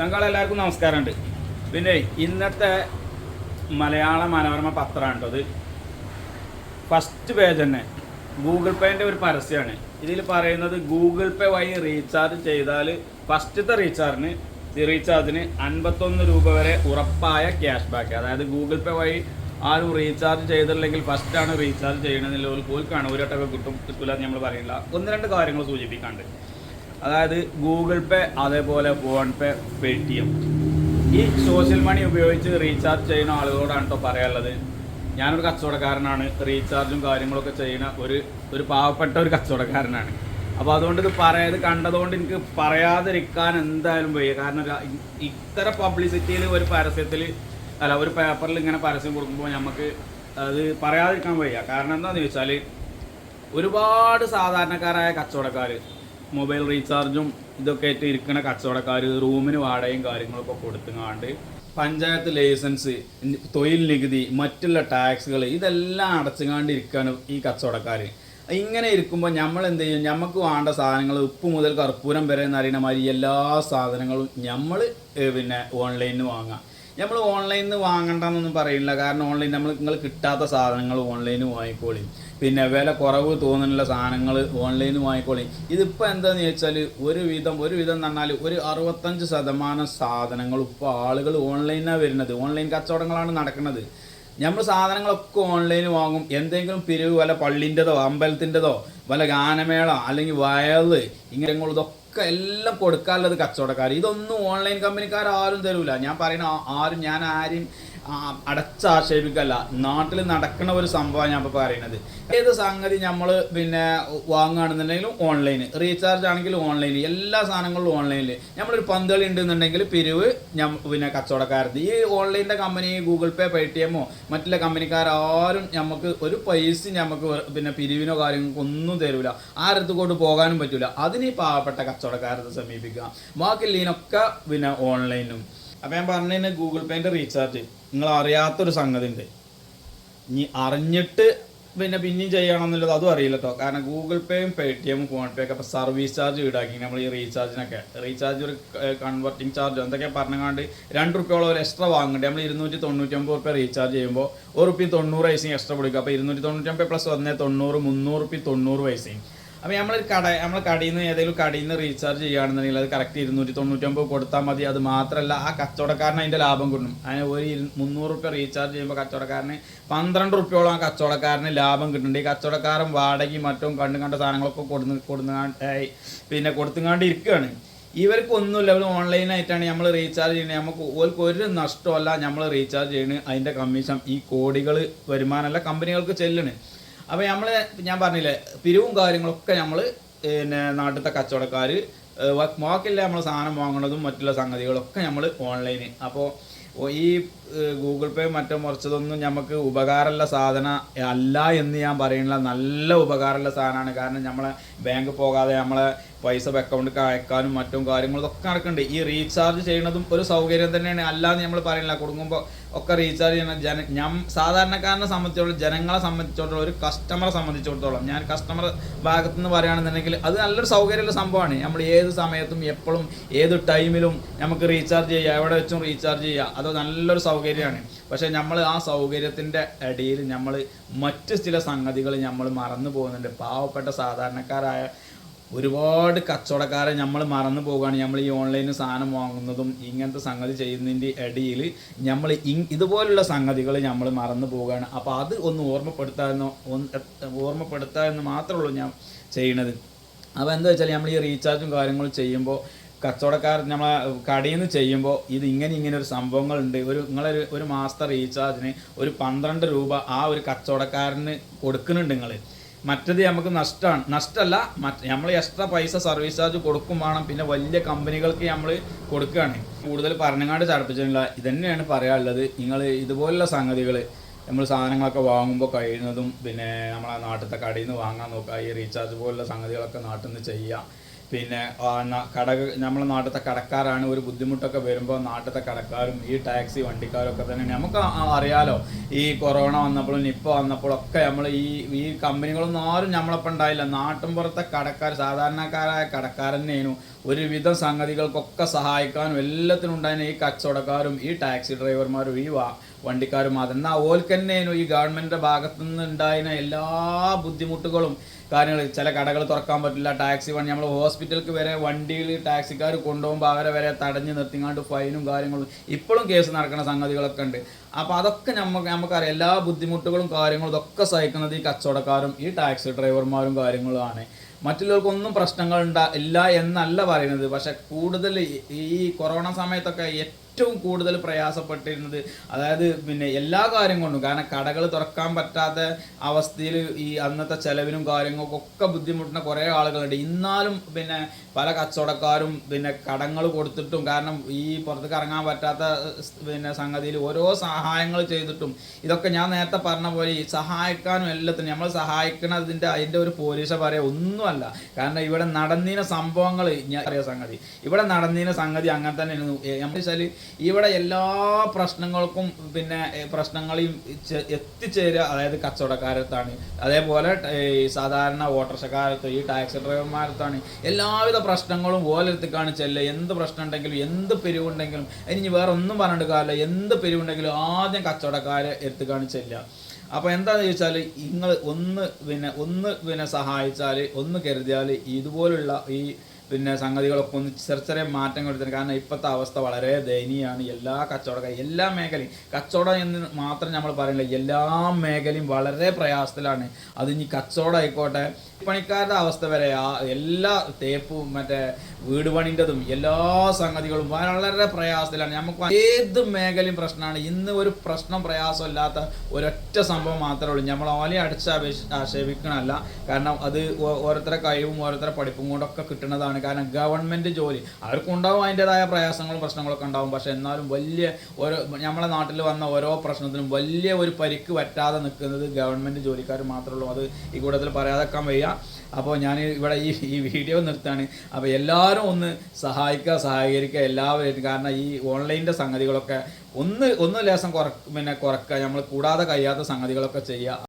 ചങ്കളെല്ലാവർക്കും നമസ്കാരമുണ്ട്. പിന്നെ ഇന്നത്തെ മലയാള മനോരമ പത്രമാണ് അത്. ഫസ്റ്റ് പേജ് തന്നെ ഗൂഗിൾ പേൻ്റെ ഒരു പരസ്യമാണ്. ഇതിൽ പറയുന്നത് ഗൂഗിൾ പേ വഴി റീചാർജ് ചെയ്താൽ ഫസ്റ്റത്തെ റീചാർജിന് 51 രൂപ വരെ ഉറപ്പായ ക്യാഷ് ബാക്ക്. അതായത് ഗൂഗിൾ പേ വഴി ആരും റീചാർജ് ചെയ്തിട്ടില്ലെങ്കിൽ ഫസ്റ്റാണ് റീചാർജ് ചെയ്യണമെന്നില്ല ഓൽക്കാണ് ഒരു വട്ടമൊക്കെ കിട്ടില്ല എന്ന് നമ്മൾ പറയില്ല. ഒന്ന് രണ്ട് കാര്യങ്ങൾ സൂചിപ്പിക്കാണ്ട്. അതായത് ഗൂഗിൾ പേ, അതേപോലെ ഫോൺ പേ, പേടിഎം, ഈ സോഷ്യൽ മണി ഉപയോഗിച്ച് റീചാർജ് ചെയ്യുന്ന ആളുകളോടാണ് കേട്ടോ പറയാനുള്ളത്. ഞാനൊരു കച്ചവടക്കാരനാണ്, റീചാർജും കാര്യങ്ങളൊക്കെ ചെയ്യുന്ന ഒരു പാവപ്പെട്ട ഒരു കച്ചവടക്കാരനാണ്. അപ്പോൾ അതുകൊണ്ട് ഇത് കണ്ടതുകൊണ്ട് എനിക്ക് പറയാതിരിക്കാൻ എന്തായാലും വയ്യ. കാരണം ഇത്തരം പബ്ലിസിറ്റിയിൽ ഒരു പരസ്യത്തിൽ ഒരു പേപ്പറിൽ ഇങ്ങനെ പരസ്യം കൊടുക്കുമ്പോൾ നമുക്ക് അത് പറയാതിരിക്കാൻ വയ്യ. കാരണം എന്താണെന്ന് ചോദിച്ചാൽ ഒരുപാട് സാധാരണക്കാരായ കച്ചവടക്കാർ, മൊബൈൽ റീചാർജും ഇതൊക്കെ ആയിട്ട് ഇരിക്കുന്ന കച്ചവടക്കാർ റൂമിന് വാടകയും കാര്യങ്ങളൊക്കെ കൊടുത്തുകൊണ്ട് പഞ്ചായത്ത് ലൈസൻസ്, തൊഴിൽ നികുതി, മറ്റുള്ള ടാക്സുകൾ ഇതെല്ലാം അടച്ചുകൊണ്ടിരിക്കുകയാണ് ഈ കച്ചവടക്കാർ. ഇങ്ങനെ ഇരിക്കുമ്പോൾ നമ്മൾ എന്ത് ചെയ്യും? നമുക്ക് വേണ്ട സാധനങ്ങൾ ഉപ്പ് മുതൽ കർപ്പൂരം വരെ എന്നറിയുന്ന മാതിരി എല്ലാ സാധനങ്ങളും നമ്മൾ ഓൺലൈനിൽ വാങ്ങാം. നമ്മൾ ഓൺലൈനിൽ നിന്ന് വാങ്ങണ്ടെന്നൊന്നും പറയില്ല. കാരണം നിങ്ങൾ കിട്ടാത്ത സാധനങ്ങൾ ഓൺലൈനിൽ വാങ്ങിക്കോളി. പിന്നെ വില കുറവ് തോന്നുന്നുള്ള സാധനങ്ങൾ ഓൺലൈനിൽ വാങ്ങിക്കോളി. ഇതിപ്പോൾ എന്താണെന്ന് ചോദിച്ചാൽ ഒരുവിധം എന്ന് പറഞ്ഞാൽ ഒരു 65% സാധനങ്ങൾ ഇപ്പോൾ ആളുകൾ ഓൺലൈനാണ് വരുന്നത്. ഓൺലൈൻ കച്ചവടങ്ങളാണ് നടക്കുന്നത്. നമ്മൾ സാധനങ്ങളൊക്കെ ഓൺലൈനിൽ വാങ്ങും. എന്തെങ്കിലും പിരിവ് വല്ല പള്ളിൻ്റെതോ അമ്പലത്തിൻ്റെതോ വല്ല ഗാനമേള അല്ലെങ്കിൽ വയല് ഇങ്ങനെയുള്ളതൊക്കെ എല്ലാം കൊടുക്കാനുള്ളത് കച്ചവടക്കാർ. ഇതൊന്നും ഓൺലൈൻ കമ്പനിക്കാർ ആരും തരൂല. ഞാൻ പറയുന്ന ഞാൻ ആരെയും അടച്ചാക്ഷേപിക്കല്ല. നാട്ടിൽ നടക്കുന്ന ഒരു സംഭവമാണ് ഞാൻ ഇപ്പോൾ പറയുന്നത്. ഏത് സംഗതി നമ്മൾ വാങ്ങുകയാണെന്നുണ്ടെങ്കിലും ഓൺലൈന്, റീചാർജ് ആണെങ്കിലും ഓൺലൈന്, എല്ലാ സാധനങ്ങളിലും ഓൺലൈനിൽ. നമ്മളൊരു പന്തളി ഉണ്ടെന്നുണ്ടെങ്കിൽ പിരിവ് കച്ചവടക്കാരത്. ഈ ഓൺലൈനിൻ്റെ കമ്പനി ഗൂഗിൾ പേ, പേടിഎമ്മോ മറ്റുള്ള കമ്പനിക്കാരും നമുക്ക് ഒരു പൈസ നമുക്ക് പിരിവിനോ കാര്യങ്ങൾക്കോ ഒന്നും തരൂല. ആരടുത്ത് കൊണ്ട് പോകാനും പറ്റൂല. അതിന് ഈ പാവപ്പെട്ട കച്ചവടക്കാരത്തെ സമീപിക്കുക. ബാക്കിയുള്ളതിനൊക്കെ ഓൺലൈനും. അപ്പോൾ ഞാൻ പറഞ്ഞതിന് ഗൂഗിൾ പേൻ്റെ റീചാർജ് നിങ്ങൾ അറിയാത്തൊരു സംഗതി ഉണ്ട്. ഇനി അറിഞ്ഞിട്ട് പിന്നെയും ചെയ്യണമെന്നുള്ളത് അതും അറിയില്ല കേട്ടോ. കാരണം ഗൂഗിൾ പേയും പേടിഎമ്മും ഫോൺ പേ ഒക്കെ ഇപ്പോൾ സർവീസ് ചാർജ് ഈടാക്കി. നമ്മൾ ഈ റീചാർജ് ഒരു കൺവെർട്ടിങ് ചാർജ് എന്തൊക്കെ പറഞ്ഞാണ്ട് 2 രൂപയോളം ഒരു എക്സ്ട്രാ വാങ്ങുന്നുണ്ട്. നമ്മൾ 299 രൂപ റീചാർജ് ചെയ്യുമ്പോൾ ₹1.90 പൈസയും എക്സ്ട്രാ കൊടുക്കുക. അപ്പോൾ 299 പ്ലസ് 190 ₹390 പൈസയും. അപ്പോൾ നമ്മളെ കടയിൽ നിന്ന് റീചാർജ് ചെയ്യുകയാണെന്നുണ്ടെങ്കിൽ അത് കറക്റ്റ് 299 കൊടുത്താൽ മതി. അത് മാത്രമല്ല ആ കച്ചവടക്കാരന് അതിൻ്റെ ലാഭം കിട്ടും. അതിന് ഒരു 300 രൂപ റീചാർജ് ചെയ്യുമ്പോൾ കച്ചവടക്കാരന് 12 രൂപയോളം ആ കച്ചവടക്കാരന് ലാഭം കിട്ടുന്നുണ്ട്. ഈ കച്ചവടക്കാരൻ വാടകയും മറ്റും കണ്ട സാധനങ്ങളൊക്കെ കൊടുത്തുകൊണ്ട് ഇരിക്കുകയാണ്. ഇവർക്കൊന്നുമില്ല. അവർ ഓൺലൈനായിട്ടാണ് നമ്മൾ റീചാർജ് ചെയ്യുന്നത്. നമുക്ക് ഒരു നഷ്ടമല്ല. നമ്മൾ റീചാർജ് ചെയ്യുന്നത് അതിൻ്റെ കമ്മീഷൻ ഈ കോടികൾ വരുമാനമല്ല കമ്പനികൾക്ക് ചെല്ലണ്. അപ്പോൾ ഞാൻ പറഞ്ഞില്ലേ, പിരിവും കാര്യങ്ങളൊക്കെ നമ്മൾ നാട്ടിലത്തെ കച്ചവടക്കാർ ബാക്കില്ല. നമ്മൾ സാധനം വാങ്ങുന്നതും മറ്റുള്ള സംഗതികളൊക്കെ നമ്മൾ ഓൺലൈന്. അപ്പോൾ ഈ ഗൂഗിൾ പേ മറ്റോ മറിച്ചതൊന്നും നമുക്ക് ഉപകാരമുള്ള സാധനം അല്ല എന്ന് ഞാൻ പറയുന്നില്ല. നല്ല ഉപകാരമുള്ള സാധനമാണ്. കാരണം നമ്മളെ ബാങ്ക് പോകാതെ നമ്മളെ പൈസ അക്കൗണ്ടിൽ അയക്കാനും മറ്റും കാര്യങ്ങളൊക്കെ നടക്കുന്നുണ്ട്. ഈ റീചാർജ് ചെയ്യുന്നതും ഒരു സൗകര്യം തന്നെയാണ്. അല്ലാന്ന് നമ്മൾ പറയുന്നില്ല. കൊടുക്കുമ്പോൾ ഒക്കെ റീചാർജ് ചെയ്യണം. സാധാരണക്കാരനെ സംബന്ധിച്ചിടത്തോളം, ജനങ്ങളെ സംബന്ധിച്ചിടത്തോളം, ഒരു കസ്റ്റമറെ സംബന്ധിച്ചിടത്തോളം, ഞാൻ കസ്റ്റമർ ഭാഗത്തു നിന്ന് പറയുകയാണെന്നുണ്ടെങ്കിൽ അത് നല്ലൊരു സൗകര്യമുള്ള സംഭവമാണ്. നമ്മൾ ഏത് സമയത്തും എപ്പോഴും ഏത് ടൈമിലും നമുക്ക് റീചാർജ് ചെയ്യുക, എവിടെ വെച്ചും റീചാർജ് ചെയ്യുക. അത് നല്ലൊരു സൗകര്യമാണ്. പക്ഷേ നമ്മൾ ആ സൗകര്യത്തിൻ്റെ ഇടയിൽ നമ്മൾ മറ്റ് ചില സംഗതികൾ നമ്മൾ മറന്നു പോകുന്നുണ്ട്. പാവപ്പെട്ട സാധാരണക്കാരായ ഒരുപാട് കച്ചവടക്കാരെ നമ്മൾ മറന്നു പോവുകയാണ്. നമ്മൾ ഈ ഓൺലൈനിൽ സാധനം വാങ്ങുന്നതും ഇങ്ങനത്തെ സംഗതി ചെയ്യുന്നതിൻ്റെ ഇടയിൽ നമ്മൾ ഇതുപോലുള്ള സംഗതികൾ നമ്മൾ മറന്നു പോവുകയാണ്. അപ്പോൾ അത് ഒന്ന് ഓർമ്മപ്പെടുത്തുക എന്ന് മാത്രമേ ഉള്ളൂ ഞാൻ ചെയ്യണത്. അപ്പോൾ എന്താ വെച്ചാൽ നമ്മൾ ഈ റീചാർജും കാര്യങ്ങളും ചെയ്യുമ്പോൾ നമ്മളെ കടയിൽ നിന്ന് ചെയ്യുമ്പോൾ ഇങ്ങനെ ഒരു സംഭവങ്ങളുണ്ട്. ഒരു മാസത്തെ റീചാർജിന് ഒരു 12 രൂപ ആ ഒരു കച്ചവടക്കാരന് കൊടുക്കുന്നുണ്ട് നിങ്ങൾ. മറ്റത് നമുക്ക് നഷ്ടമല്ല. നമ്മൾ എക്സ്ട്രാ പൈസ സർവീസ് ചാർജ് കൊടുക്കും വേണം. പിന്നെ വലിയ കമ്പനികൾക്ക് നമ്മൾ കൊടുക്കുകയാണ്. കൂടുതൽ പറഞ്ഞങ്ങാണ്ട് ചടപ്പിച്ചിട്ടില്ല. ഇതന്നെയാണ് പറയാനുള്ളത്. നിങ്ങൾ ഇതുപോലുള്ള സംഗതികൾ നമ്മൾ സാധനങ്ങളൊക്കെ വാങ്ങുമ്പോൾ കഴിയുന്നതും നമ്മളെ നാട്ടിലത്തെ കടയിൽ നിന്ന് വാങ്ങാൻ നോക്കുക. ഈ റീചാർജ് പോലുള്ള സംഗതികളൊക്കെ നാട്ടിൽ നിന്ന് ചെയ്യുക. പിന്നെ നമ്മളെ നാട്ടിലത്തെ കടക്കാരാണ് ഒരു ബുദ്ധിമുട്ടൊക്കെ വരുമ്പോൾ നാട്ടിലത്തെ കടക്കാരും ഈ ടാക്സി വണ്ടിക്കാരും ഒക്കെ തന്നെ നമുക്ക് അറിയാലോ. ഈ കൊറോണ വന്നപ്പോഴും നിപ്പ വന്നപ്പോഴൊക്കെ നമ്മൾ ഈ കമ്പനികളൊന്നും ആരും നമ്മളൊപ്പം ഉണ്ടായില്ല. നാട്ടിൻ പുറത്തെ കടക്കാർ, സാധാരണക്കാരായ കടക്കാരനെയും ഒരുവിധം സംഗതികൾക്കൊക്കെ സഹായിക്കാനും എല്ലാത്തിനും ഉണ്ടായിരുന്ന ഈ കച്ചവടക്കാരും ഈ ടാക്സി ഡ്രൈവർമാരും ഈ വണ്ടിക്കാരും. അതെന്നാൽ ഓൽക്ക് തന്നെയായിരുന്നു ഈ ഗവൺമെൻറ്റിൻ്റെ ഭാഗത്തു നിന്ന് ഉണ്ടായിരുന്ന എല്ലാ ബുദ്ധിമുട്ടുകളും കാര്യങ്ങൾ. ചില കടകൾ തുറക്കാൻ പറ്റില്ല, ടാക്സി വണ്ടി നമ്മൾ ഹോസ്പിറ്റലിലേക്ക് വരെ വണ്ടിയിൽ ടാക്സിക്കാർ കൊണ്ടുപോകുമ്പോൾ അവരെ വരെ തടഞ്ഞ് നിർത്തിങ്ങാണ്ട് ഫൈനും കാര്യങ്ങളും ഇപ്പോഴും കേസ് നടക്കുന്ന സംഗതികളൊക്കെ ഉണ്ട്. അപ്പോൾ അതൊക്കെ നമുക്കറിയാം. എല്ലാ ബുദ്ധിമുട്ടുകളും കാര്യങ്ങളും ഇതൊക്കെ സഹിക്കുന്നത് ഈ കച്ചവടക്കാരും ഈ ടാക്സി ഡ്രൈവർമാരും കാര്യങ്ങളുമാണ്. മറ്റുള്ളവർക്കൊന്നും പ്രശ്നങ്ങൾ ഇല്ല എന്നല്ല പറയുന്നത്. പക്ഷെ കൂടുതൽ ഈ കൊറോണ സമയത്തൊക്കെ ഏറ്റവും കൂടുതൽ പ്രയാസപ്പെട്ടിരുന്നത്, അതായത് പിന്നെ എല്ലാ കാര്യം കൊണ്ടും, കാരണം കടകൾ തുറക്കാൻ പറ്റാത്ത അവസ്ഥയിൽ ഈ അന്നത്തെ ചെലവിനും കാര്യങ്ങൾക്കൊക്കെ ബുദ്ധിമുട്ടുന്ന കുറേ ആളുകളുണ്ട്. ഇന്നാലും പിന്നെ പല കച്ചവടക്കാരും പിന്നെ കടങ്ങൾ കൊടുത്തിട്ടും, കാരണം ഈ പുറത്തേക്ക് ഇറങ്ങാൻ പറ്റാത്ത പിന്നെ സംഗതിയിൽ ഓരോ സഹായങ്ങൾ ചെയ്തിട്ടും, ഇതൊക്കെ ഞാൻ നേരത്തെ പറഞ്ഞ പോലെ ഈ സഹായിക്കാനും എല്ലാത്തിനും നമ്മൾ അതിൻ്റെ ഒരു പോലീസ പറയാ ഒന്നുമല്ല. കാരണം ഇവിടെ നടന്നീന സംഭവങ്ങൾ ഞാൻ അറിയാം. ഇവിടെ നടന്നീന സംഗതി അങ്ങനെ തന്നെ വെച്ചാൽ ഇവിടെ എല്ലാ പ്രശ്നങ്ങൾക്കും പിന്നെ പ്രശ്നങ്ങളെയും എത്തിച്ചേരുക അതായത് കച്ചവടക്കാരത്താണ്. അതേപോലെ ഈ സാധാരണ ഓട്ടോറിക്ഷക്കാരത്ത് ഈ ടാക്സി ഡ്രൈവർമാരത്താണ്. എല്ലാവിധ പ്രശ്നങ്ങളും ഓലെടുത്തേക്കാണ് ചെല്ലുക. എന്ത് പ്രശ്നം ഉണ്ടെങ്കിലും എന്ത് പിരിവുണ്ടെങ്കിലും ഇനി വേറെ ഒന്നും പറഞ്ഞിട്ട് കാര്യമില്ല. എന്ത് പിരിവുണ്ടെങ്കിലും ആദ്യം കച്ചവടക്കാരെ എടുത്തേക്കാണ് ചെല്ലുക. അപ്പോൾ എന്താണെന്ന് ചോദിച്ചാൽ നിങ്ങൾ ഒന്ന് സഹായിച്ചാൽ, ഒന്ന് കരുതിയാൽ ഇതുപോലുള്ള ഈ പിന്നെ സംഗതികളൊക്കെ ഒന്ന് ചെറിയ മാറ്റം കൊടുത്തിട്ടുണ്ട്. കാരണം ഇപ്പോഴത്തെ അവസ്ഥ വളരെ ദയനീയമാണ്. എല്ലാ കച്ചവടക്കാരും എല്ലാ മേഖലയും, കച്ചവടം എന്ന് മാത്രം നമ്മൾ പറയുന്നില്ല, എല്ലാ മേഖലയും വളരെ പ്രയാസത്തിലാണ്. അതിനി കച്ചവടം ആയിക്കോട്ടെ, പണിക്കാരുടെ അവസ്ഥ വരെ എല്ലാ തേപ്പും മറ്റേ വീട് പണിൻ്റെതും എല്ലാ സംഗതികളും വളരെ പ്രയാസത്തിലാണ്. നമുക്ക് ഏത് മേഖലയും പ്രശ്നമാണ്. ഇന്ന് ഒരു പ്രശ്നം പ്രയാസമില്ലാത്ത ഒരൊറ്റ സംഭവം മാത്രമേ ഉള്ളൂ. നമ്മൾ ഓലെ ആക്ഷേപിക്കണമല്ല, കാരണം അത് ഓരോരുത്തരുടെ കഴിവും ഓരോരുത്തരുടെ പഠിപ്പും കൊണ്ടൊക്കെ കിട്ടുന്നതാണ്. കാരണം ഗവൺമെൻറ് ജോലി അവർക്കുണ്ടാവും, അതിൻ്റെതായ പ്രയാസങ്ങളും പ്രശ്നങ്ങളൊക്കെ ഉണ്ടാവും. പക്ഷെ എന്നാലും നമ്മളെ നാട്ടിൽ വന്ന ഓരോ പ്രശ്നത്തിനും വലിയ ഒരു പരിക്ക് പറ്റാതെ നിൽക്കുന്നത് ഗവൺമെൻറ് ജോലിക്കാർ മാത്രമേ ഉള്ളൂ. അത് ഈ കൂട്ടത്തിൽ പറയാതെക്കാൻ വയ്യ. അപ്പോൾ ഞാൻ ഇവിടെ ഈ വീഡിയോ നിർത്താണ്. അപ്പോൾ എല്ലാവരും ഒന്ന് സഹകരിക്കുക എല്ലാവരും. കാരണം ഈ ഓൺലൈനിൻ്റെ സംഗതികളൊക്കെ ഒന്ന് ലേശം കുറക്കുക, നമ്മൾ കൂടാതെ കഴിയാത്ത സംഗതികളൊക്കെ ചെയ്യുക.